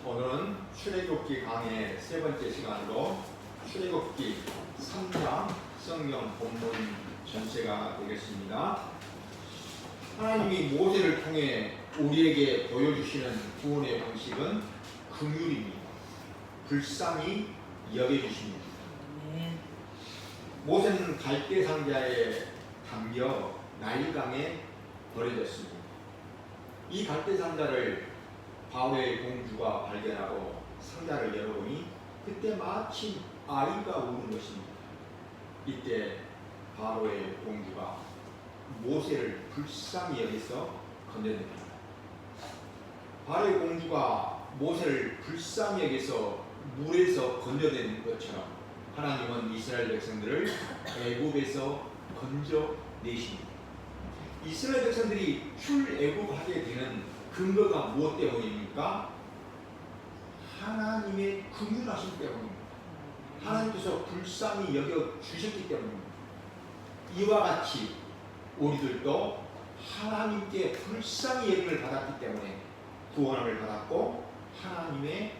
오늘은 출애굽기 강의 세 번째 시간으로 출애굽기 3장 성경 본문 전체가 되겠습니다. 하나님이 모세를 통해 우리에게 보여주시는 구원의 방식은 긍휼입니다. 불쌍히 여겨주십니다. 모세는 갈대 상자에 담겨 나일강에 버려졌습니다. 이 갈대 상자를 바로의 공주가 발견하고 상자를 열어보니 그때 마침 아이가 우는 것입니다. 이때 바로의 공주가 모세를 불쌍히 여기서 건져냅니다. 바로의 공주가 모세를 불쌍히 여기서 물에서 건져낸 것처럼 하나님은 이스라엘 백성들을 애굽에서 건져내십니다. 이스라엘 백성들이 출애굽하게 되는 근거가 무엇 때문입니까? 하나님의 긍휼하심 때문입니다. 하나님께서 불쌍히 여겨 주셨기 때문입니다. 이와 같이 우리들도 하나님께 불쌍히 여김을 받았기 때문에 구원을 받았고 하나님의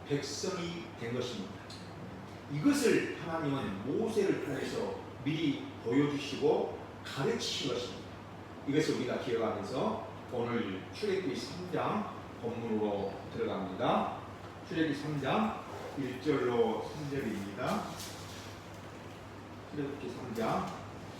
백성이 된 것입니다. 이것을 하나님은 모세를 통해서 미리 보여주시고 가르치신 것입니다. 이것을 우리가 기억하면서 오늘 출애굽기 3장 본문으로 들어갑니다. 출애굽기 3장 1절로 3절입니다. 출애굽기 3장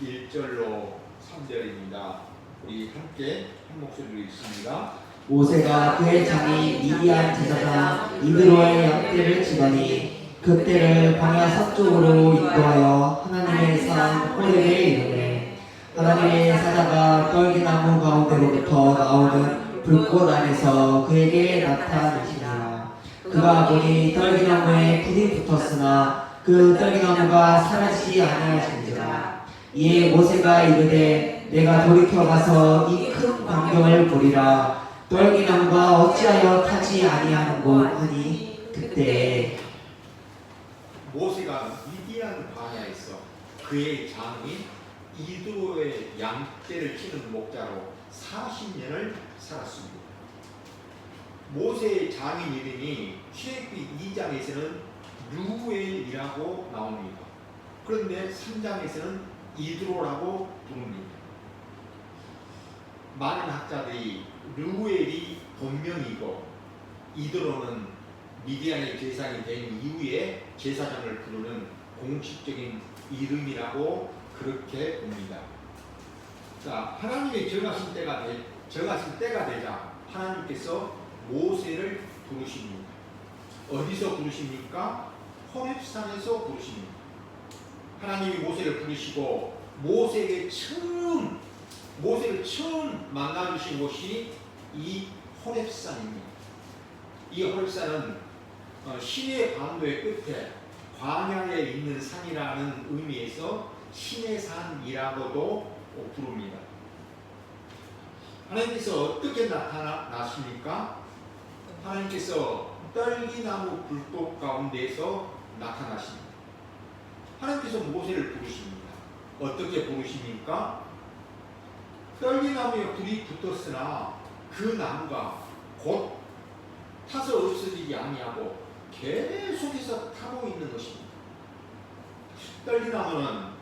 1절로 3절입니다. 우리 함께 한 목소리로 읽습니다. 모세가 그의 장인 미디안 제사장 이드로의 양떼를 치더니 그 떼를 광야 서쪽으로 인도하여 하나님의 산 호렙에 이르매 하나님의 사자가 떨기나무 가운데로부터 나오는 불꽃 안에서 그에게 나타나시니라. 그가 보니 떨기나무에 불이 붙었으나 그 떨기나무가 사라지지 아니하신지라. 이에 모세가 이르되 내가 돌이켜 가서 이 큰 광경을 보리라. 떨기나무가 어찌하여 타지 아니하는고 하니 그때 모세가 미디안 광야에서 그의 장인 이드로의 양떼를 치는 목자로 40년을 살았습니다. 모세의 장인 이름이 출애굽기 2장에서는 르우엘이라고 나옵니다. 그런데 3장에서는 이드로라고 부릅니다. 많은 학자들이 르우엘이 본명이고 이드로는 미디안의 제사장이 된 이후에 제사장을 부르는 공식적인 이름이라고 그렇게 봅니다. 자, 하나님의 정하신 때가 되자 하나님께서 모세를 부르십니다. 어디서 부르십니까? 호렙산에서 부르십니다. 하나님이 모세를 부르시고 모세를 처음 만나주신 곳이 이 호렙산입니다. 이 호렙산은 시내 반도의 끝에 광야에 있는 산이라는 의미에서 신의 산이라고도 부릅니다. 하나님께서 어떻게 나타나십니까? 하나님께서 떨기나무 불꽃 가운데에서 나타나십니다. 하나님께서 모세를 부르십니다. 어떻게 부르십니까? 떨기나무에 불이 붙었으나 그 나무가 곧 타서 없어지지 아니하고 계속해서 타고 있는 것입니다. 떨기나무는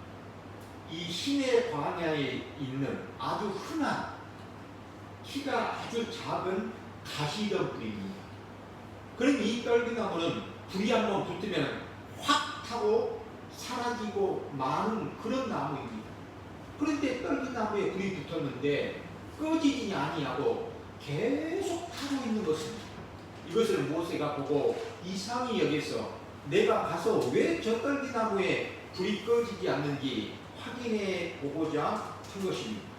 이 시내 광야에 있는 아주 흔한 키가 아주 작은 가시덤불입니다. 그럼 이 떨기나무는 불이 한번 붙으면 확 타고 사라지고 마는 그런 나무입니다. 그런데 떨기나무에 불이 붙었는데 꺼지지 아니하고 계속 타고 있는 것입니다. 이것을 모세가 보고 이상히 여겨서 내가 가서 왜 저 떨기나무에 불이 꺼지지 않는지 확인해 보고자 한 것입니다.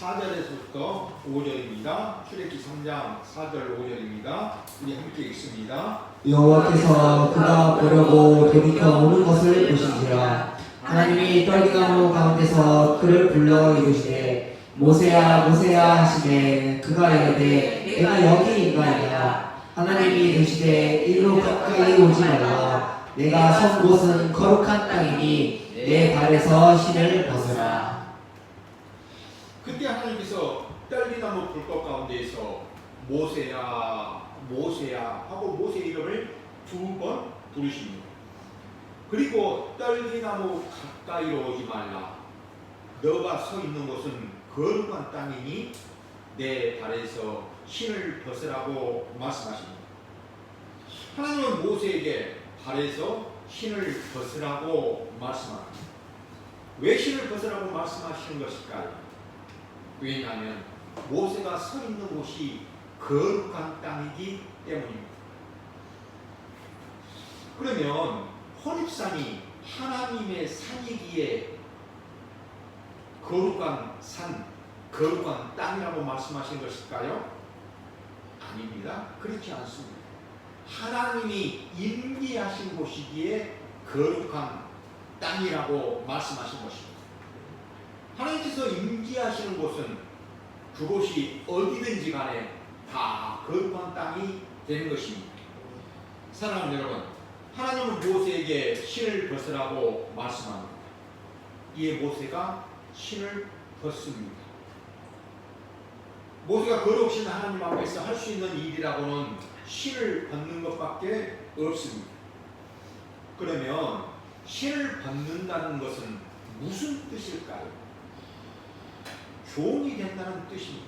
4절에서부터 5절입니다. 출애굽기 3장 4절 5절입니다. 우리 함께 읽습니다. 여호와께서 그가 보려고 돌이켜 오는 것을 보신지라. 하나님이 떨기나무 가운데서 그를 불러 이르시되 모세야 모세야 하시되 그가 이르되 내가 여기인가이다. 하나님이 이르시되 이리로 가까이 오지 말라. 내가 선 곳은 거룩한 땅이니 내 발에서 신을 벗어라. 그때 하나님께서 떨기나무 불꽃 가운데에서 모세야 모세야 하고 모세 이름을 2번 부르십니다. 그리고 떨기나무 가까이로 오지 말라. 너가 서 있는 곳은 거룩한 땅이니 내 발에서 신을 벗으라고 말씀하십니다. 하나님은 모세에게 발에서 신을 벗으라고 말씀합니다. 왜 신을 벗으라고 말씀하시는 것일까요? 왜냐하면 모세가 서 있는 곳이 거룩한 땅이기 때문입니다. 그러면 호렙산이 하나님의 산이기에 거룩한 산, 거룩한 땅이라고 말씀하신 것일까요? 아닙니다. 그렇지 않습니다. 하나님이 임재하신 곳이기에 거룩한 땅이라고 말씀하신 것입니다. 하나님께서 임재하시는 곳은 그곳이 어디든지 간에 다 거룩한 땅이 되는 것입니다. 사랑하는 여러분, 하나님은 모세에게 신을 벗으라고 말씀합니다. 이에 모세가 신을 벗습니다. 모세가 거룩하신 하나님 앞에서 할 수 있는 일이라고는 신을 벗는 것밖에 없습니다. 그러면 신을 벗는다는 것은 무슨 뜻일까요? 종이 된다는 뜻입니다.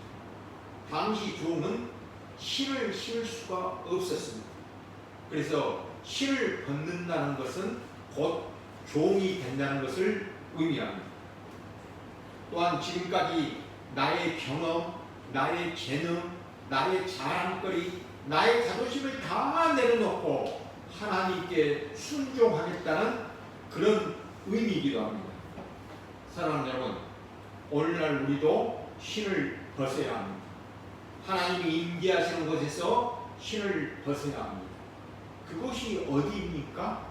당시 종은 신을 신을 수가 없었습니다. 그래서 신을 벗는다는 것은 곧 종이 된다는 것을 의미합니다. 또한 지금까지 나의 경험, 나의 재능, 나의 자랑거리, 나의 자존심을 다 내려놓고 하나님께 순종하겠다는 그런 의미이기도 합니다. 사랑하는 여러분, 오늘날 우리도 신을 벗어야 합니다. 하나님이 임재하시는 곳에서 신을 벗어야 합니다. 그곳이 어디입니까?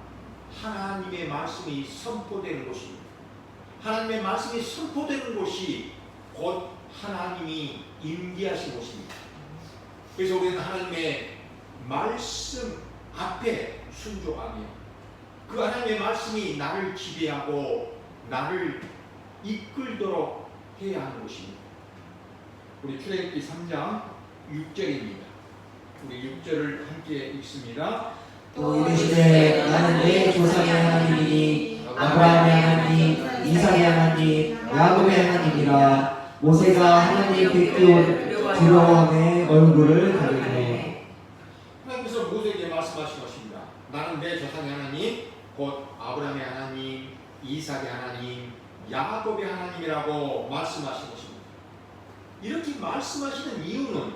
하나님의 말씀이 선포되는 곳입니다. 하나님의 말씀이 선포되는 곳이 곧 하나님이 임재하신 곳입니다. 그래서 우리는 하나님의 말씀 앞에 순종하며 그 하나님의 말씀이 나를 지배하고 나를 이끌도록 해야 하는 것입니다. 우리 출애굽기 3장 6절입니다. 우리 6절을 함께 읽습니다. 또 이르시되 나는 내 조상의 하나님이니 아브라함의 하나님, 이삭의 하나님, 야곱의 하나님이라. 모세가 하나님 뵙기 두려워함에 얼굴을 가리네. 하나님께서 모세에게 말씀하신 것입니다. 나는 내 조상의 하나님, 곧 아브라함의 하나님, 이삭의 하나님, 야곱의 하나님이라고 말씀하신 것입니다. 이렇게 말씀하시는 이유는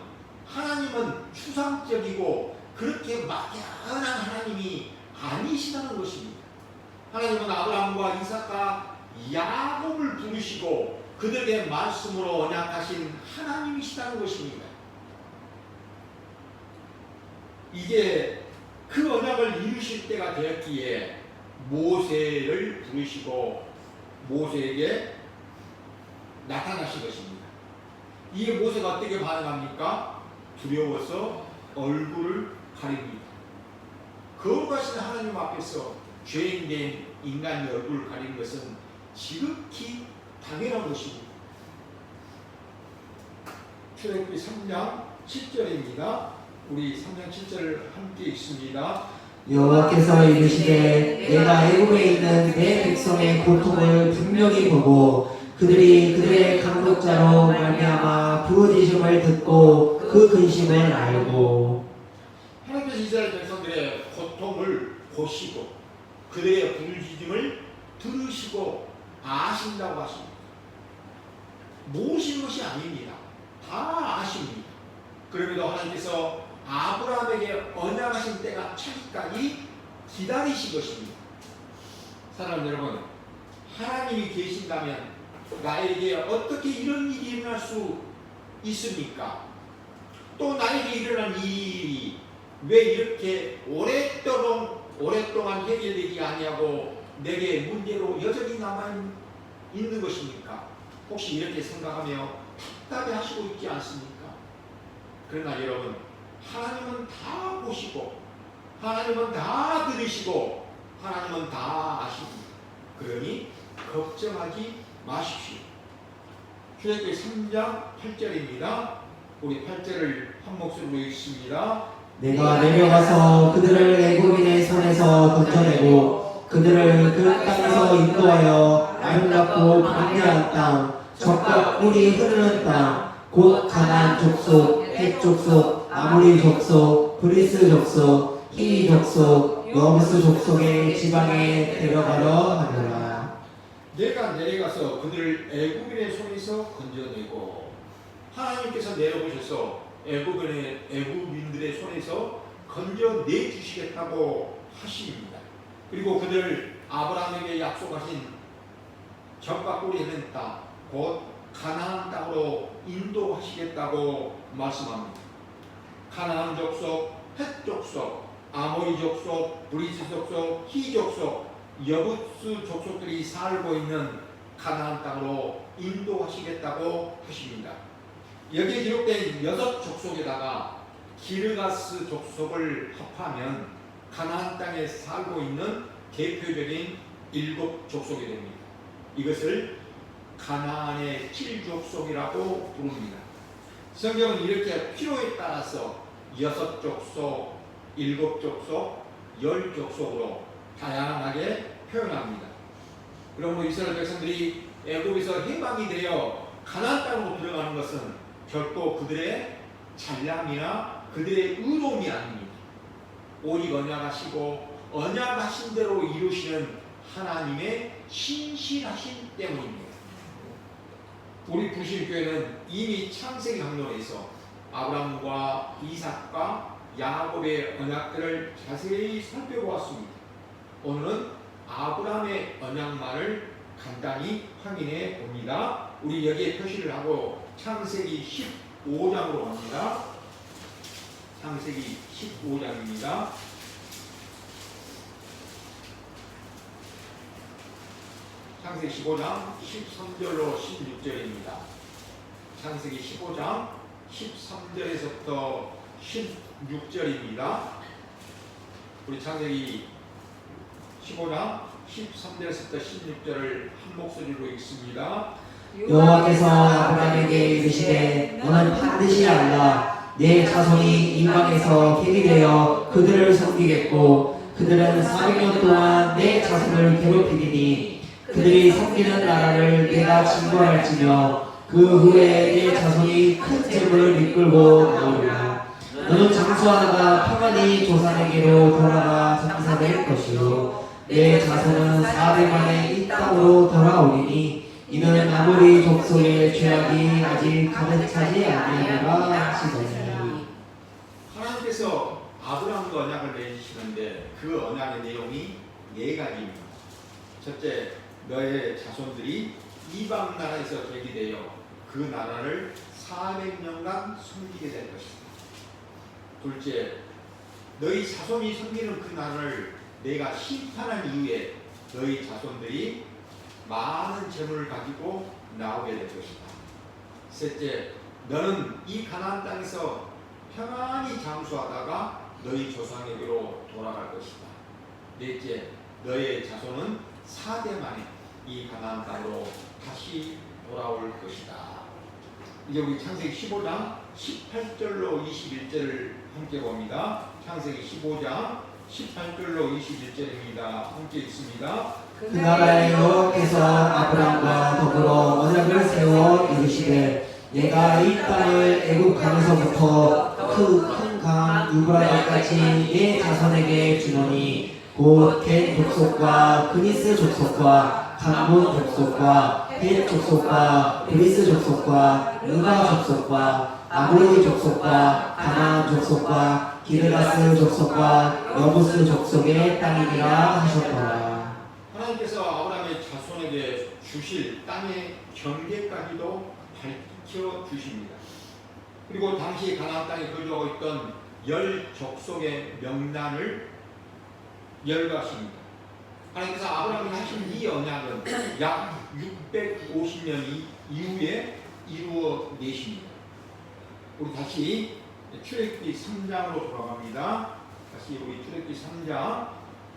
하나님은 추상적이고 그렇게 막연한 하나님이 아니시다는 것입니다. 하나님은 아브라함과 이삭과 야곱을 부르시고 그들에게 말씀으로 언약하신 하나님이시다는 것입니다. 이제 그 언약을 이루실 때가 되었기에 모세를 부르시고 모세에게 나타나신 것입니다. 이에 모세가 어떻게 반응합니까? 두려워서 얼굴을 가립니다. 거룩하신 하나님 앞에서 죄인된 인간의 얼굴을 가리는 것은 지극히 당연한 것입니다. 출애굽기 3장 7절입니다. 우리 3장 7절을 함께 읽습니다. 여호와께서 이르시되 내가 애굽에 있는 내 백성의 고통을 분명히 보고 그들이 그들의 강독자로 말미암아 부르짖음을 듣고 그 근심을 알고. 하나님께서 이스라엘 백성들의 고통을 보시고 그들의 부르짖음을 들으시고 아신다고 하십니다. 모르시는 것이 아닙니다. 다 아십니다. 그럼에도 하나님께서 아브라함에게 언약하신 때가 차기까지 기다리신 것입니다. 사랑하는 여러분, 하나님이 계신다면 나에게 어떻게 이런 일이 일어날 수 있습니까? 또 나에게 일어난 이 일이 왜 이렇게 오랫동안 해결되지 아니하고 내게 문제로 여전히 남아있는 것입니까? 혹시 이렇게 생각하며 답답해 하시고 있지 않습니까? 그러나 여러분, 하나님은 다 보시고 하나님은 다 들으시고 하나님은 다 아십니다. 그러니 걱정하지 마십시오. 출애굽기 3장 8절입니다. 우리 8절을 한 목소리로 읽습니다. 내가 내려가서 그들을 애굽인의 손에서 건져내고 그들을 그 땅에서 인도하여 아름답고 광야한 땅, 적과 꿀이 흐르는 땅, 곧 가나안 족속, 헷 족속, 아모리 족속, 브리스 족속, 히위 족속, 여부스 족속의 지방에 데려가려 하노라. 내가 내려가서 그들을 애굽인의 손에서 건져내고, 하나님께서 내려오셔서 애굽인들의 손에서 건져내 주시겠다고 하십니다. 그리고 그들 아브라함에게 약속하신 적과 꿀이 흐르는 땅, 곧 가나안 땅으로 인도하시겠다고 말씀합니다. 가나안 족속, 헷 족속, 아모리 족속, 브리스 족속, 히 족속, 여부스 족속들이 살고 있는 가나안 땅으로 인도하시겠다고 하십니다. 여기에 기록된 6족속에다가 기르가스 족속을 합하면 가나안 땅에 살고 있는 대표적인 7족속이 됩니다. 이것을 가나안의 7족속이라고 부릅니다. 성경은 이렇게 필요에 따라서 6족속, 7족속, 10족속으로 다양하게 표현합니다. 그러므로 이스라엘 백성들이 애굽에서 해방이 되어 가나안 땅으로 들어가는 것은 결코 그들의 잘남이나 그들의 의로움이 아닙니다. 오직 언약하시고 언약하신 대로 이루시는 하나님의 신실하심 때문입니다. 우리 부신교회는 이미 창세기 강론에서 아브라함과 이삭과 야곱의 언약들을 자세히 살펴보았습니다. 오늘은 아브라함의 언약만을 간단히 확인해 봅니다. 우리 여기에 표시를 하고 창세기 15장으로 갑니다. 창세기 15장입니다. 창세기 15장 13절로 16절입니다. 창세기 15장 13절에서부터 16절입니다. 우리 창세기 15장 13절에서부터 16절을 한 목소리로 읽습니다. 여호와께서 아브라함에게 이르시되 너는 반드시 알라. 내 자손이 이방에서 객이 되어 그들을 섬기겠고 그들은 400년 동안 내 자손을 괴롭히리니 그들이 섬기는 나라를 내가 진거할지며 그 후에 내 자손이 큰 재물을 이끌고 나오리라. 너는 장수하다가 평안히 조상에게로 돌아가 장사될 것이요 내 자손은 400만에 이 땅으로 돌아오리니 이는 아모리 족속의 죄악이 아직 가득 차지 아니하리라 하시더니. 하나님께서 아브라함과 언약을 맺으시는데 그 언약의 내용이 4가지입니다. 첫째, 너의 자손들이 이방 나라에서 되게 되어 그 나라를 400년간 섬기게 될 것이다. 둘째, 너희 자손이 섬기는 그 나라를 내가 심판한 이후에 너희 자손들이 많은 재물을 가지고 나오게 될 것이다. 셋째, 너는 이 가나안 땅에서 평안히 장수하다가 너희 조상에게로 돌아갈 것이다. 넷째, 너의 자손은 4대 만에 이 가나안 땅으로 다시 돌아올 것이다. 이제 우리 창세기 15장 18절로 21절을 함께 봅니다. 창세기 15장 18절로 21절입니다. 함께 읽습니다. 그 나라의 여호와께서 아브라함과 더불어 언약을 세워 이르시되 내가 이 땅을 애굽 강에서부터 큰 강 유브라데까지 내 자손에게 주노니 곧 겟 족속과 그니스 족속과 감본 족속과 헷 족속과 브리스 족속과 르바 족속과 아모리 족속과 가나안 족속과 기르가스 족속과 여부스 족속의 땅이니라 하셨더라. 하나님께서 아브라함의 자손에게 주실 땅의 경계까지도 밝혀 주십니다. 그리고 당시 가나안 땅에 거주하고 있던 10족속의 명단을 열거하십니다. 하나님께서 아브라함이 하신 이 언약은 약 650년 이후에 이루어내십니다. 우리 다시 출애굽기 3장으로 돌아갑니다. 다시 우리 출애굽기 3장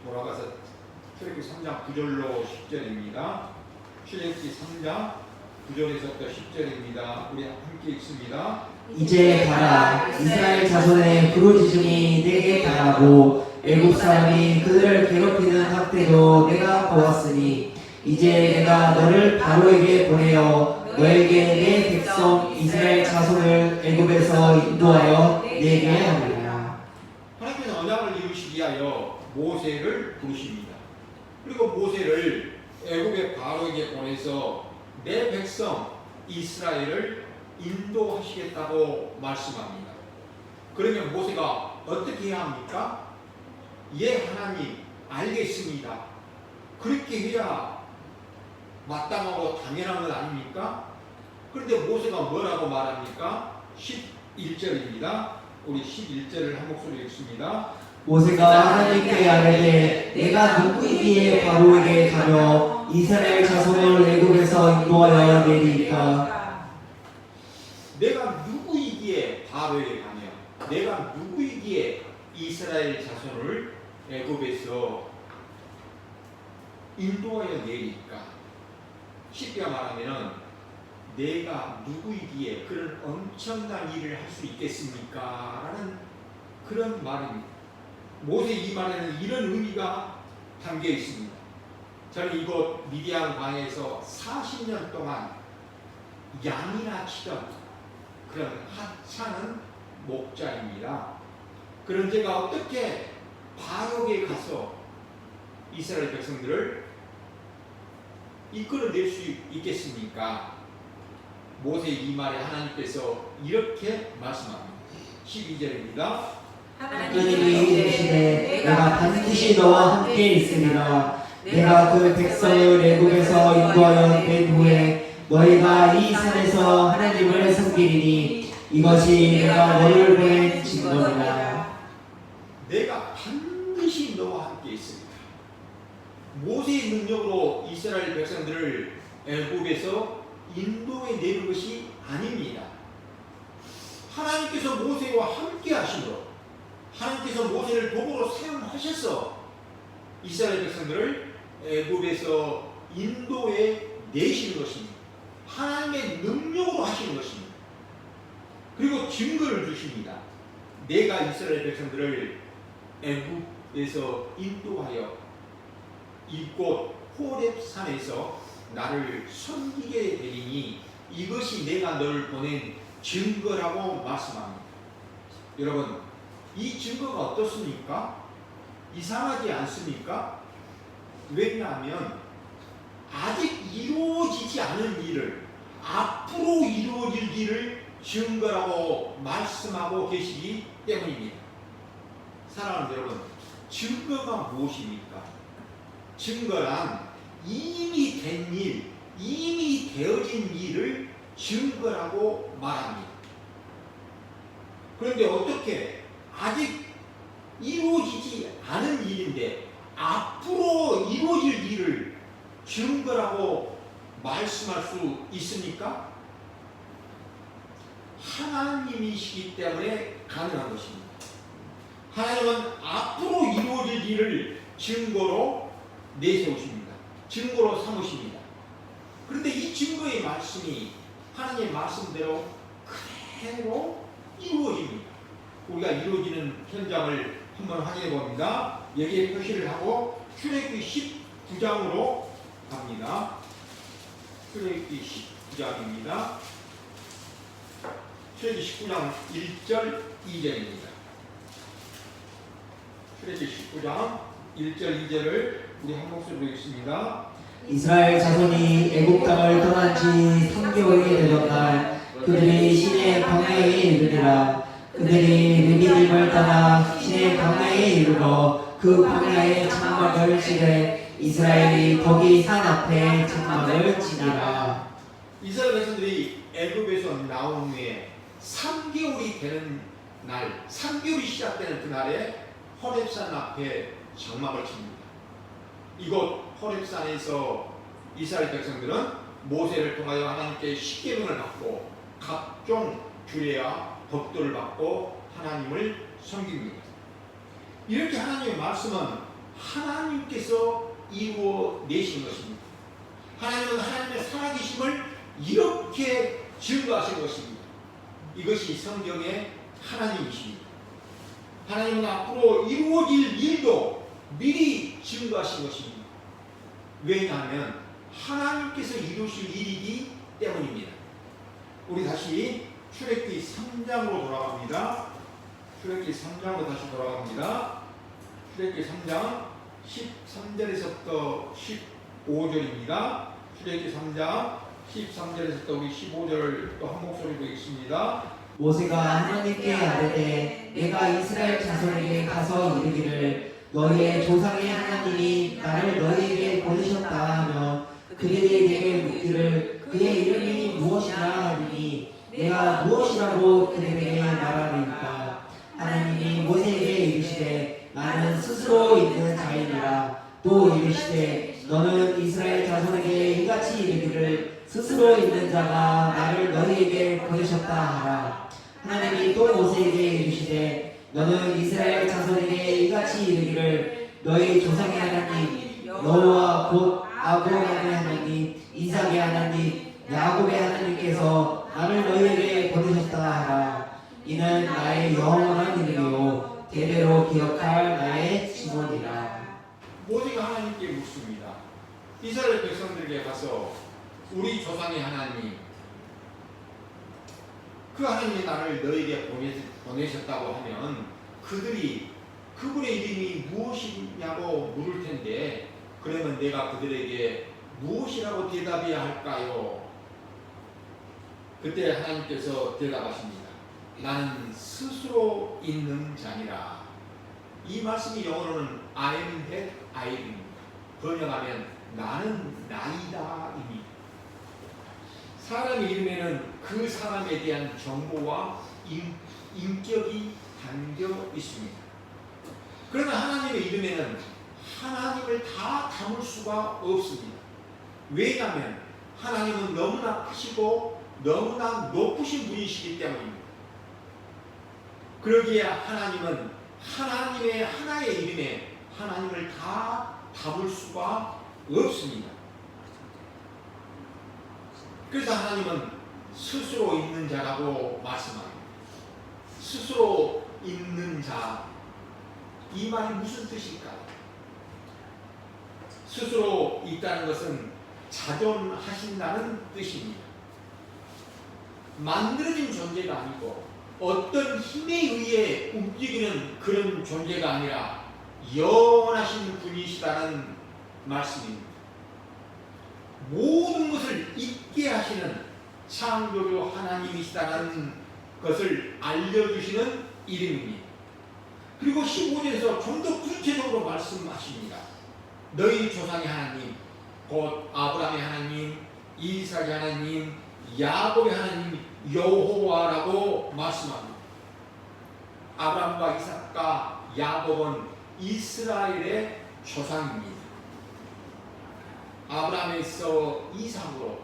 돌아가서 출애굽기 3장 9절로 10절입니다. 출애굽기 3장 9절에서부터 10절입니다. 우리 함께 읽습니다. 이제 가라. 이스라엘 자손의 부르짖음이 내게 달하고 애굽 사람이 그들을 괴롭히는 학대도 내가 보았으니 이제 내가 너를 바로에게 보내어 너에게 내 백성 이스라엘 자손을 애굽에서 인도하여 내게 하리라. 하나님께서 언약을 이루시기 위하여 모세를 부르십니다. 그리고 모세를 애굽의 바로에게 보내서 내 백성 이스라엘을 인도하시겠다고 말씀합니다. 그러면 모세가 어떻게 해야 합니까? 예, 하나님 알겠습니다. 그렇게 해야 마땅하고 당연한 것 아닙니까? 그런데 모세가 뭐라고 말합니까? 11절입니다. 우리 11절을 한 목소리로 읽습니다. 모세가 하나님께 아뢰되 내가 누구이기에 바로에게 가며 이스라엘 자손을 애굽에서 인도하여 내리까? 내가 누구이기에 바로에게 가며 내가 누구이기에 이스라엘 자손을 애굽에서 인도하여 내리까? 쉽게 말하면 내가 누구이기에 그런 엄청난 일을 할 수 있겠습니까? 라는 그런 말입니다. 모세 이 말에는 이런 의미가 담겨 있습니다. 저는 이곳 미디안 광야에서 40년 동안 양이나 치던 그런 하찮은 목자입니다. 그런 제가 어떻게 바로에 가서 이스라엘 백성들을 이끌어낼 수 있겠습니까? 모세 이 말에 하나님께서 이렇게 말씀합니다. 12절입니다. 하나님이 이르시되 내가 반드시 너와 함께 있으리라. 내가 그 백성을 애굽에서 인도하여 낸 후에 너희가 이 산에서 하나님을 섬기리니 이것이 내가 너를 보낸 증거니라. 내가 반드시 너와 함께 있습니다. 모세의 능력으로 이스라엘 백성들을 애굽에서 인도해 내는 것이 아닙니다. 하나님께서 모세와 함께 하심으로 하나님께서 모세를 도구로 사용하셔서 이스라엘 백성들을 애굽에서 인도해 내시는 것입니다. 하나님의 능력으로 하시는 것입니다. 그리고 증거를 주십니다. 내가 이스라엘 백성들을 애굽에서 인도하여 이곳 호렙산에서 나를 섬기게 되리니 이것이 내가 너를 보낸 증거라고 말씀합니다. 여러분, 이 증거가 어떻습니까? 이상하지 않습니까? 왜냐하면 아직 이루어지지 않은 일을 앞으로 이루어질 일을 증거라고 말씀하고 계시기 때문입니다. 사랑하는 여러분, 증거가 무엇입니까? 증거란 이미 된 일, 이미 되어진 일을 증거라고 말합니다. 그런데 어떻게 아직 이루어지지 않은 일인데 앞으로 이루어질 일을 증거라고 말씀할 수 있습니까? 하나님이시기 때문에 가능한 것입니다. 하나님은 앞으로 이루어질 일을 증거로 내세우십니다. 증거로 삼으십니다. 그런데 이 증거의 말씀이 하나님의 말씀대로 그대로 이루어집니다. 우리가 이루어지는 현장을 한번 확인해 봅니다. 여기에 표시를 하고 출애굽기 19장으로 갑니다. 출애굽기 19장입니다. 출애굽기 19장 1절 2절입니다. 출애굽기 19장 1절 2절을 우리 한 목소리로 읽습니다. 이스라엘 자손이 애굽 땅을 떠난 지 3개월이 되던 날 그들이 시내 광야에 이르니라. 그들이 르비딤을 따라 시내 광야에 이르러 그 광야에 장막을 치되 이스라엘이 거기 산 앞에 장막을 치니라. 이스라엘 백성들이 애굽에서 나온 후에 3개월이 되는 날, 3개월이 시작되는 그날에 호렙산 앞에 장막을 칩니다. 이곳 호렙산에서 이스라엘 백성들은 모세를 통하여 하나님께 십계명을 받고 각종 규례와 법도를 받고 하나님을 섬깁니다. 이렇게 하나님의 말씀은 하나님께서 이루어 내신 것입니다. 하나님은 하나님의 살아계심을 이렇게 증거하신 것입니다. 이것이 성경의 하나님이십니다. 하나님은 앞으로 이루어질 일도 미리 증거하신 것입니다. 왜냐하면 하나님께서 이루실 일이기 때문입니다. 우리 다시 출애굽기 3장으로 돌아갑니다. 출애굽기 3장으로 다시 돌아갑니다. 출애굽기 3장 13절에서부터 15절입니다. 출애굽기 3장 13절에서부터 우리 15절 또 한 목소리로 읽습니다. 모세가 하나님께 아뢰되 내가 이스라엘 자손에게 가서 이르기를 너희의 조상의 하나님이 나를 너희에게 보내셨다 하며 그들이 내게 묻기를 그의 이름이 무엇이냐 하니 내가 무엇이라고 그들에게 말하리까. 하나님이 모세에게 이르시되 나는 스스로 있는 자이니라. 또 이르시되 너는 이스라엘 자손에게 이같이 이르기를 스스로 있는 자가 나를 너희에게 보내셨다 하라. 하나님이 또 모세에게 이르시되 너는 이스라엘 자손에게 이같이 이르기를 너희 조상의 하나님 여호와 곧 아브라함의 하나님 이삭의 하나님 야곱의 하나님께서 나를 너희에게 보내셨다 하라. 이는 나의 영원한 이름이요 대대로 기억할 나의 증언이라. 모세가 하나님께 묻습니다. 이스라엘 백성들에게 가서 우리 조상의 하나님 그 하나님이 나를 너에게 보내셨다고 하면 그들이 그분의 이름이 무엇이냐고 물을 텐데 그러면 내가 그들에게 무엇이라고 대답해야 할까요? 그때 하나님께서 대답하십니다. 나는 스스로 있는 자니라. 이 말씀이 영어로는 I am that I am입니다. 번역하면 나는 나이다입니다. 사람의 이름에는 그 사람에 대한 정보와 인격이 담겨 있습니다. 그러나 하나님의 이름에는 하나님을 다 담을 수가 없습니다. 왜냐하면 하나님은 너무나 크시고 너무나 높으신 분이시기 때문입니다. 그러기에 하나님은 하나님의 하나의 이름에 하나님을 다 담을 수가 없습니다. 그래서 하나님은 스스로 있는 자라고 말씀합니다. 스스로 있는 자, 이 말이 무슨 뜻일까요? 스스로 있다는 것은 자존하신다는 뜻입니다. 만들어진 존재가 아니고 어떤 힘에 의해 움직이는 그런 존재가 아니라 영원하신 분이시다는 말씀입니다. 모든 것을 있게 하시는 창조주 하나님이시다는 것을 알려주시는 이름입니다. 그리고 15절에서 좀 더 구체적으로 말씀하십니다. 너희 조상의 하나님, 곧 아브라함의 하나님, 이삭의 하나님, 야곱의 하나님 여호와라고 말씀합니다. 아브라함과 이삭과 야곱은 이스라엘의 조상입니다. 아브라함에서 이삭으로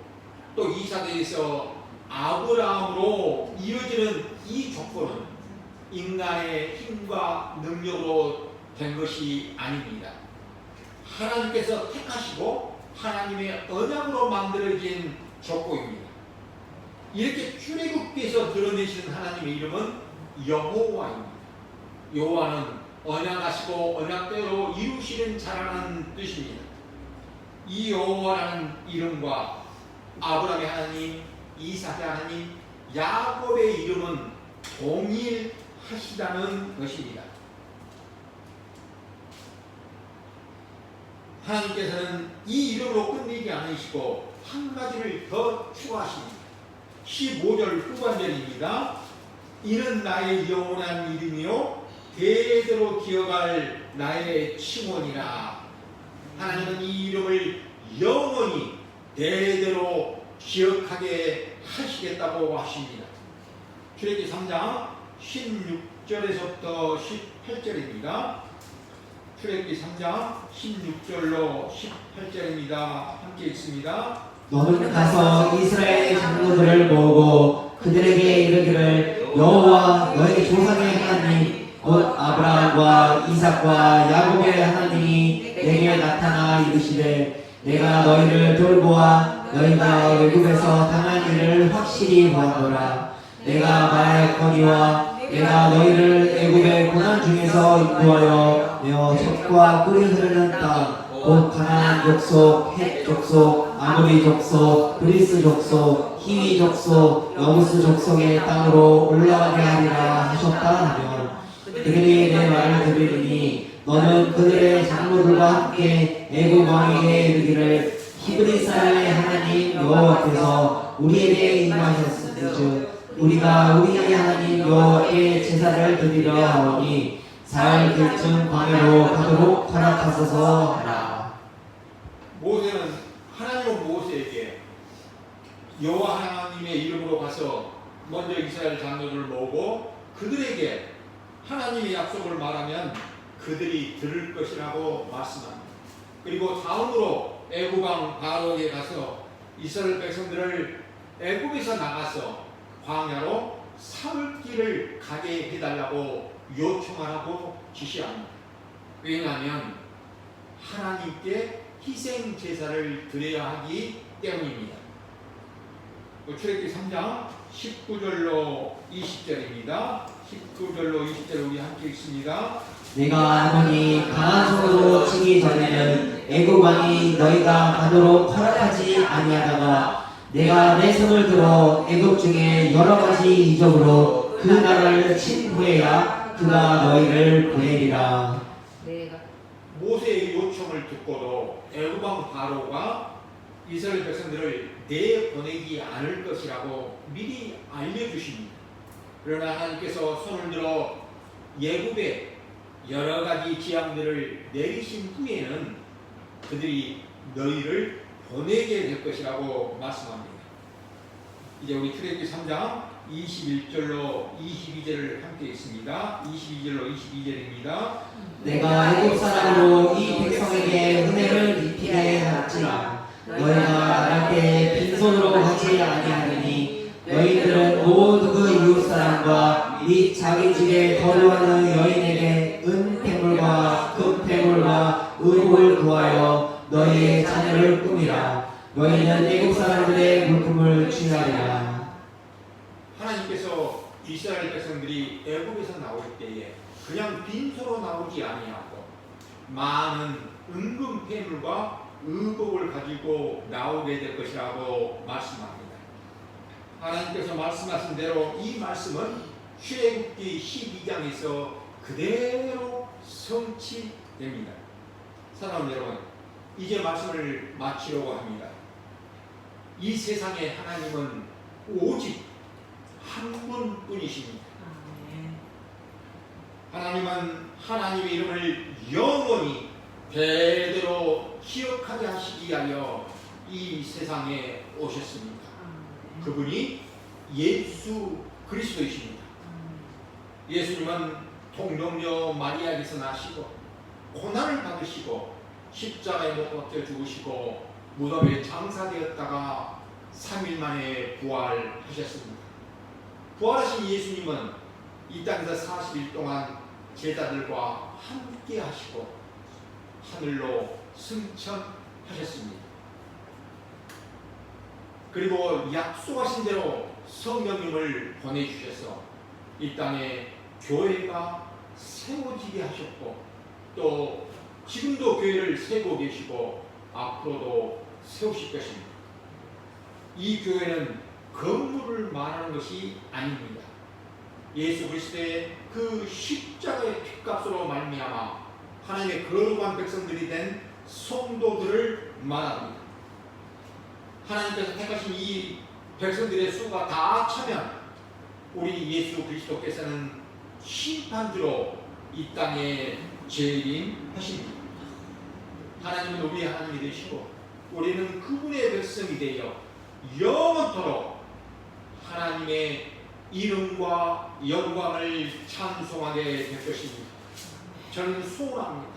또 이삭에서 아브라함으로 이어지는 이 조건은 인간의 힘과 능력으로 된 것이 아닙니다. 하나님께서 택하시고 하나님의 언약으로 만들어진 조건입니다. 이렇게 출애굽기에서 드러내시는 하나님의 이름은 여호와입니다. 여호와는 언약하시고 언약대로 이루시는 자라는 뜻입니다. 이 여호와라는 이름과 아브라함의 하나님, 이삭의 하나님, 야곱의 이름은 동일하시다는 것입니다. 하나님께서는 이 이름으로 끝내지 않으시고 한 가지를 더 추가하십니다. 15절 후반절입니다. 이는 나의 영원한 이름이요 대대로 기억할 나의 칭원이라. 하나님은 이 이름을 영원히 대대로 기억하게 하시겠다고 하십니다. 출애굽기 3장 16절에서부터 18절입니다. 출애굽기 3장 16절로 18절입니다. 함께 읽습니다. 너는 가서 이스라엘 장로들을 모으고 그들에게 이르기를 여호와 너희 조상의 하나님 곧 아브라함과 이삭과 야곱의 하나님이 내게 나타나 이르시되 내가 너희를 돌보아 너희가 외국에서 당한 일을 확실히 보았노라. 내가 말하거니와 내가 너희를 애굽의 고난 중에서 인도하여 내어 젖과 꿀이 흐르는 땅 곧 가나안 족속, 헷 족속, 아모리 족속, 그리스 족속, 히위 족속, 여부스 족속의 땅으로 올라가게 하리라 하셨다 하면 그들이 내 말을 들으리니 너는 그들의 장로들과 함께 애굽 왕에게 이르기를 히브리 사람의 하나님 여호와께서 우리에게 임하셨은즉 우리가 우리의 하나님 여호와께 제사를 드리려 하오니 사흘 들쯤 광야로 가도록 허락하소서 하라. 모세는 하나님은 모세에게 여호와 하나님의 이름으로 가서 먼저 이스라엘 장로들을 모으고 그들에게 하나님의 약속을 말하면 그들이 들을 것이라고 말씀합니다. 그리고 다음으로 애굽 왕 바로에게 가서 이스라엘 백성들을 애굽에서 나가서 광야로 사흘 길을 가게 해달라고 요청하라고 지시합니다. 왜냐하면 하나님께 희생 제사를 드려야 하기 때문입니다. 출애굽기 3장 19절로 20절입니다. 19절로 20절 우리 함께 읽습니다. 내가 하노니 강한 손으로 치기 전에는 애굽 왕이 너희가 가도록 허락하지 아니하다가 내가 내 손을 들어 애굽 중에 여러 가지 이적으로 그 나라를 친 후에야 그가 너희를 보내리라. 모세의 요청을 듣고도 애굽 왕 바로가 이스라엘 백성들을 내보내지 않을 것이라고 미리 알려주십니다. 그러나 하나님께서 손을 들어 애굽의 여러 가지 재앙들을 내리신 후에는 그들이 너희를 보내게 될 것이라고 말씀합니다. 이제 우리 출애굽기 3장 21절로 22절을 함께 읽습니다. 22절로 22절입니다. 내가 애굽 사람으로 이 백성에게 은혜를 입히게 하였지만 너희가 나갈 때 빈손으로 가지 아니하느니 너희들은 모두 그 이웃 사람과 및 자기 집에 거류하는 여인에게 은폐물과 금폐물과 의복을 구하여 너희의 자녀를 꾸미라. 너희는 애굽 사람들의 물품을 취하리라. 하나님께서 이스라엘 백성들이 애굽에서 나올 때에 그냥 빈손으로 나오지 아니하고 많은 은금 폐물과 의복을 가지고 나오게 될 것이라고 말씀합니다. 하나님께서 말씀하신 대로 이 말씀은 출애굽기 12장에서 그대로 성취됩니다. 사랑하는 여러분, 이제 말씀을 마치려고 합니다. 이 세상에 하나님은 오직 한 분뿐이십니다. 하나님은 하나님의 이름을 영원히 대대로 기억하게 하시기 위하여 이 세상에 오셨습니다. 그분이 예수 그리스도이십니다. 예수님은 동정녀 마리아에게서 나시고 고난을 받으시고 십자가에 못 박혀 죽으시고 무덤에 장사되었다가 3일 만에 부활하셨습니다. 부활하신 예수님은 이 땅에서 40일 동안 제자들과 함께 하시고 하늘로 승천하셨습니다. 그리고 약속하신 대로 성령님을 보내주셔서 이 땅에 교회가 세워지게 하셨고 또 지금도 교회를 세우고 계시고 앞으로도 세우실 것입니다. 이 교회는 건물을 말하는 것이 아닙니다. 예수 그리스도의 그 십자가의 피값으로 말미암아 하나님의 거룩한 백성들이 된 성도들을 말합니다. 하나님께서 택하신 이 백성들의 수가 다 차면 우리 예수 그리스도께서는 심판주로 이 땅에 재림하십니다. 하나님은 우리의 하나님이 되시고 우리는 그분의 백성이 되어 영원토록 하나님의 이름과 영광을 찬송하게 될 것입니다. 저는 소원합니다.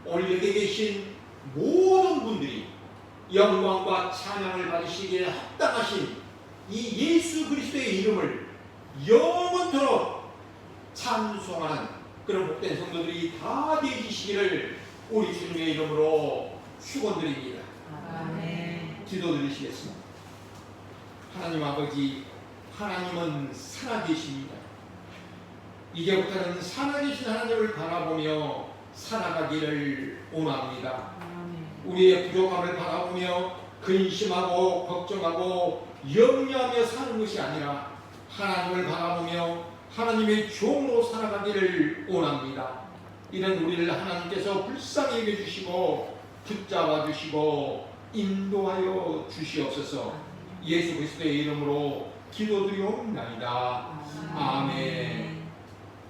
오늘 여기 계신 모든 분들이 영광과 찬양을 받으시기에 합당하신 이 예수 그리스도의 이름을 영원토록 찬송하는 그런 복된 성도들이 다 되시기를 우리 주님의 이름으로 축원드립니다. 아멘. 기도드리시겠습니다. 하나님 아버지, 하나님은 살아계십니다. 이제부터는 살아계신 하나님을 바라보며 살아가기를 원합니다. 우리의 부족함을 바라보며 근심하고 걱정하고 염려하며 사는 것이 아니라 하나님을 바라보며 하나님의 종으로 살아가기를 원합니다. 이런 우리를 하나님께서 불쌍히 여겨주시고 붙잡아 주시고 인도하여 주시옵소서. 예수 그리스도의 이름으로 기도드리옵나이다. 아멘.